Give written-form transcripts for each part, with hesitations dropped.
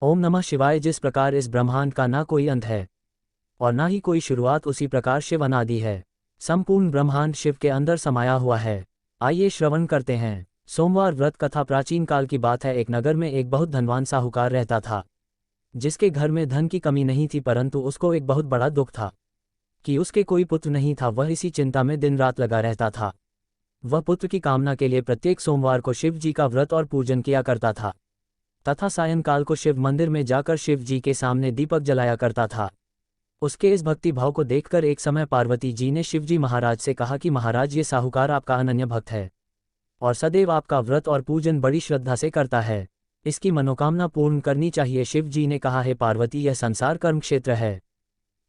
ओम नमः शिवाय। जिस प्रकार इस ब्रह्मांड का ना कोई अंत है और ना ही कोई शुरुआत, उसी प्रकार शिव अनादि है। संपूर्ण ब्रह्मांड शिव के अंदर समाया हुआ है। आइए श्रवण करते हैं। सोमवार व्रत कथा। प्राचीन काल की बात है। एक नगर में एक बहुत धनवान साहूकार रहता था, जिसके घर में धन की कमी नहीं थी, परंतु उसको एक बहुत बड़ा दुख था कि उसके कोई पुत्र नहीं था। वह इसी चिंता में दिन रात लगा रहता था। वह पुत्र की कामना के लिए प्रत्येक सोमवार को शिव जी का व्रत और पूजन किया करता था तथा सायंकाल को शिव मंदिर में जाकर शिव जी के सामने दीपक जलाया करता था। उसके इस भक्ति भाव को देखकर एक समय पार्वती जी ने शिव जी महाराज से कहा कि महाराज, ये साहूकार आपका अनन्य भक्त है और सदैव आपका व्रत और पूजन बड़ी श्रद्धा से करता है। इसकी मनोकामना पूर्ण करनी चाहिए। शिव जी ने कहा, है पार्वती, यह संसार कर्म क्षेत्र है।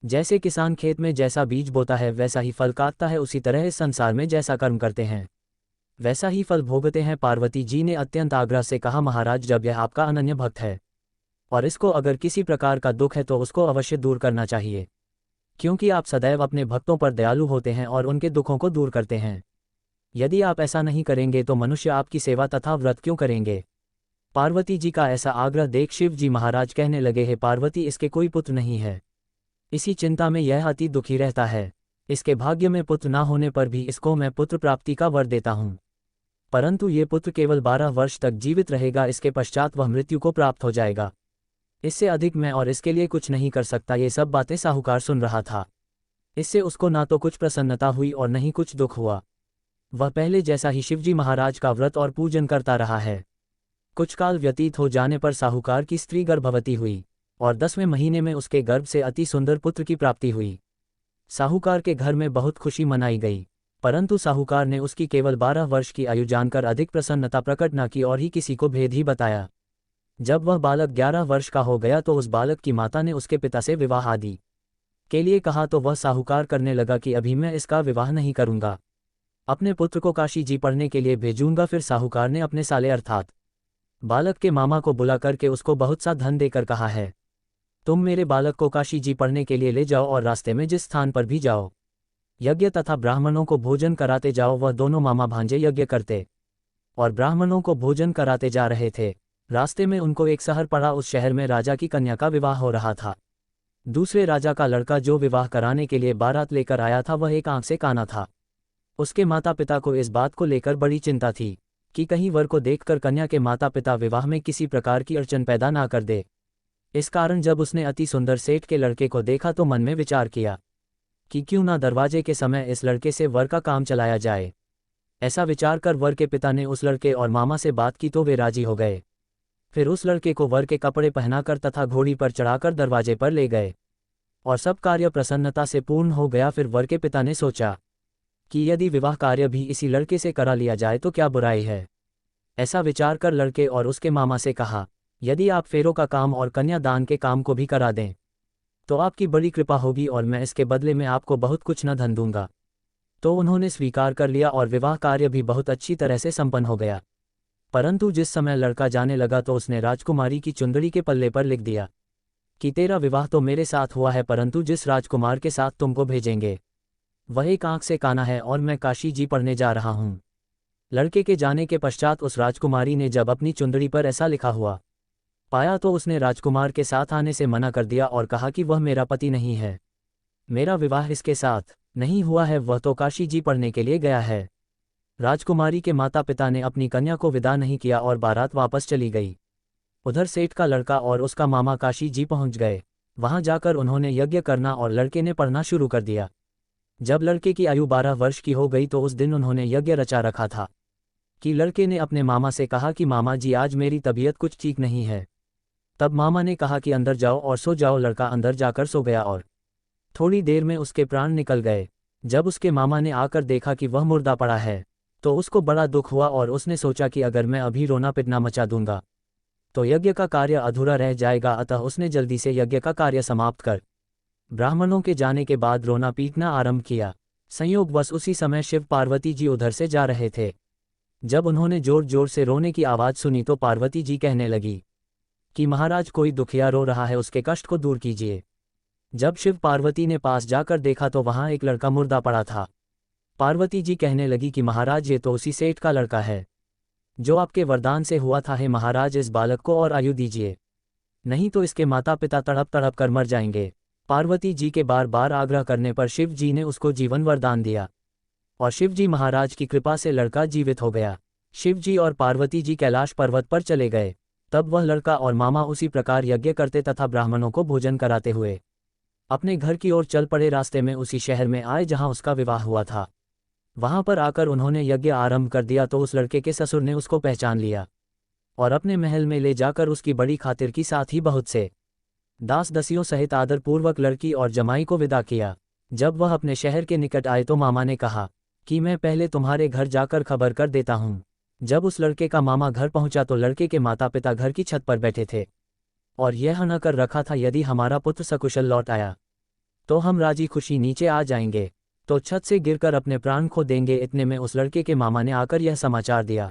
जैसे किसान खेत में जैसा बीज बोता है वैसा ही फल काटता है, उसी तरह इस संसार में जैसा कर्म करते हैं वैसा ही फल भोगते हैं। पार्वती जी ने अत्यंत आग्रह से कहा, महाराज, जब यह आपका अनन्य भक्त है और इसको अगर किसी प्रकार का दुख है तो उसको अवश्य दूर करना चाहिए, क्योंकि आप सदैव अपने भक्तों पर दयालु होते हैं और उनके दुखों को दूर करते हैं। यदि आप ऐसा नहीं करेंगे तो मनुष्य आपकी सेवा तथा व्रत क्यों करेंगे। पार्वती जी का ऐसा आग्रह देख शिव जी महाराज कहने लगे, हे पार्वती, इसके कोई पुत्र नहीं है। इसी चिंता में यह अति दुखी रहता है। इसके भाग्य में पुत्र ना होने पर भी इसको मैं पुत्र प्राप्ति का वर देता हूँ, परंतु ये पुत्र केवल 12 वर्ष तक जीवित रहेगा। इसके पश्चात वह मृत्यु को प्राप्त हो जाएगा। इससे अधिक मैं और इसके लिए कुछ नहीं कर सकता। ये सब बातें साहूकार सुन रहा था। इससे उसको ना तो कुछ प्रसन्नता हुई और न ही कुछ दुख हुआ। वह पहले जैसा ही शिवजी महाराज का व्रत और पूजन करता रहा है। कुछ काल व्यतीत हो जाने पर साहूकार की स्त्री गर्भवती हुई और 10वें महीने में उसके गर्भ से अति सुंदर पुत्र की प्राप्ति हुई। साहूकार के घर में बहुत खुशी मनाई गई, परंतु साहूकार ने उसकी केवल 12 वर्ष की आयु जानकर अधिक प्रसन्नता प्रकट न की और ही किसी को भेद ही बताया। जब वह बालक 11 वर्ष का हो गया तो उस बालक की माता ने उसके पिता से विवाह आदि के लिए कहा, तो वह साहूकार करने लगा कि अभी मैं इसका विवाह नहीं करूंगा, अपने पुत्र को काशी जी पढ़ने के लिए भेजूंगा। फिर साहूकार ने अपने साले अर्थात बालक के मामा को बुला करके उसको बहुत सा धन देकर कहा है, तुम मेरे बालक को काशी जी पढ़ने के लिए ले जाओ और रास्ते में जिस स्थान पर भी जाओ यज्ञ तथा ब्राह्मणों को भोजन कराते जाओ। वह दोनों मामा भांजे यज्ञ करते और ब्राह्मणों को भोजन कराते जा रहे थे। रास्ते में उनको एक शहर पड़ा। उस शहर में राजा की कन्या का विवाह हो रहा था। दूसरे राजा का लड़का जो विवाह कराने के लिए बारात लेकर आया था वह एक आंख से काना था। उसके माता पिता को इस बात को लेकर बड़ी चिंता थी कि कहीं वर को देखकर कन्या के माता पिता विवाह में किसी प्रकार की अड़चन पैदा ना कर दे। इस कारण जब उसने अति सुंदर सेठ के लड़के को देखा तो मन में विचार किया कि क्यों ना दरवाजे के समय इस लड़के से वर का काम चलाया जाए। ऐसा विचार कर वर के पिता ने उस लड़के और मामा से बात की तो वे राजी हो गए। फिर उस लड़के को वर के कपड़े पहनाकर तथा घोड़ी पर चढ़ाकर दरवाजे पर ले गए और सब कार्य प्रसन्नता से पूर्ण हो गया। फिर वर के पिता ने सोचा कि यदि विवाह कार्य भी इसी लड़के से करा लिया जाए तो क्या बुराई है। ऐसा विचार कर लड़के और उसके मामा से कहा, यदि आप फेरों का काम और कन्यादान के काम को भी करा दें तो आपकी बड़ी कृपा होगी और मैं इसके बदले में आपको बहुत कुछ न धन दूंगा। तो उन्होंने स्वीकार कर लिया और विवाह कार्य भी बहुत अच्छी तरह से संपन्न हो गया। परंतु जिस समय लड़का जाने लगा तो उसने राजकुमारी की चुंदड़ी के पल्ले पर लिख दिया कि तेरा विवाह तो मेरे साथ हुआ है, परंतु जिस राजकुमार के साथ तुमको भेजेंगे वह एक आंख से काना है और मैं काशी जी पढ़ने जा रहा हूँ। लड़के के जाने के पश्चात उस राजकुमारी ने जब अपनी चुंदड़ी पर ऐसा लिखा हुआ पाया तो उसने राजकुमार के साथ आने से मना कर दिया और कहा कि वह मेरा पति नहीं है, मेरा विवाह इसके साथ नहीं हुआ है, वह तो काशी जी पढ़ने के लिए गया है। राजकुमारी के माता पिता ने अपनी कन्या को विदा नहीं किया और बारात वापस चली गई। उधर सेठ का लड़का और उसका मामा काशी जी पहुंच गए। वहां जाकर उन्होंने यज्ञ करना और लड़के ने पढ़ना शुरू कर दिया। जब लड़के की आयु 12 वर्ष की हो गई तो उस दिन उन्होंने यज्ञ रचा रखा था कि लड़के ने अपने मामा से कहा कि मामा जी, आज मेरी तबीयत कुछ ठीक नहीं है। तब मामा ने कहा कि अंदर जाओ और सो जाओ। लड़का अंदर जाकर सो गया और थोड़ी देर में उसके प्राण निकल गए। जब उसके मामा ने आकर देखा कि वह मुर्दा पड़ा है तो उसको बड़ा दुख हुआ और उसने सोचा कि अगर मैं अभी रोना पिटना मचा दूंगा तो यज्ञ का कार्य अधूरा रह जाएगा। अतः उसने जल्दी से यज्ञ का कार्य समाप्त कर ब्राह्मणों के जाने के बाद रोना पीटना आरंभ किया। संयोगवश उसी समय शिव पार्वती जी उधर से जा रहे थे। जब उन्होंने जोर जोर से रोने की आवाज़ सुनी तो पार्वती जी कहने लगी कि महाराज, कोई दुखिया रो रहा है, उसके कष्ट को दूर कीजिए। जब शिव पार्वती ने पास जाकर देखा तो वहां एक लड़का मुर्दा पड़ा था। पार्वती जी कहने लगी कि महाराज, ये तो उसी सेठ का लड़का है जो आपके वरदान से हुआ था। हे महाराज, इस बालक को और आयु दीजिए। नहीं तो इसके माता पिता तड़प तड़प कर मर जाएंगे। पार्वती जी के बार बार आग्रह करने पर शिव जी ने उसको जीवन वरदान दिया और शिव जी महाराज की कृपा से लड़का जीवित हो गया। शिव जी और पार्वती जी कैलाश पर्वत पर चले गए। तब वह लड़का और मामा उसी प्रकार यज्ञ करते तथा ब्राह्मणों को भोजन कराते हुए अपने घर की ओर चल पड़े। रास्ते में उसी शहर में आए जहां उसका विवाह हुआ था। वहां पर आकर उन्होंने यज्ञ आरंभ कर दिया तो उस लड़के के ससुर ने उसको पहचान लिया और अपने महल में ले जाकर उसकी बड़ी खातिर की, साथ ही बहुत से दास दसियों सहित आदरपूर्वक लड़की और जमाई को विदा किया। जब वह अपने शहर के निकट आए तो मामा ने कहा कि मैं पहले तुम्हारे घर जाकर खबर कर देता हूँ। जब उस लड़के का मामा घर पहुंचा तो लड़के के माता पिता घर की छत पर बैठे थे और यह न कर रखा था, यदि हमारा पुत्र सकुशल लौट आया तो हम राजी खुशी नीचे आ जाएंगे, तो छत से गिरकर अपने प्राण खो देंगे। इतने में उस लड़के के मामा ने आकर यह समाचार दिया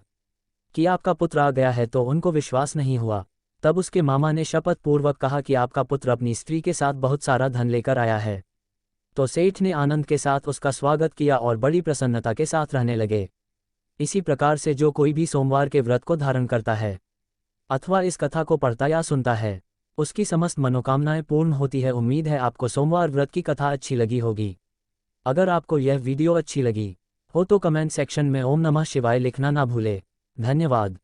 कि आपका पुत्र आ गया है, तो उनको विश्वास नहीं हुआ। तब उसके मामा ने शपथ पूर्वक कहा कि आपका पुत्र अपनी स्त्री के साथ बहुत सारा धन लेकर आया है। तो सेठ ने आनंद के साथ उसका स्वागत किया और बड़ी प्रसन्नता के साथ रहने लगे। इसी प्रकार से जो कोई भी सोमवार के व्रत को धारण करता है अथवा इस कथा को पढ़ता या सुनता है, उसकी समस्त मनोकामनाएं पूर्ण होती है। उम्मीद है आपको सोमवार व्रत की कथा अच्छी लगी होगी। अगर आपको यह वीडियो अच्छी लगी हो तो कमेंट सेक्शन में ओम नमः शिवाय लिखना ना भूले। धन्यवाद।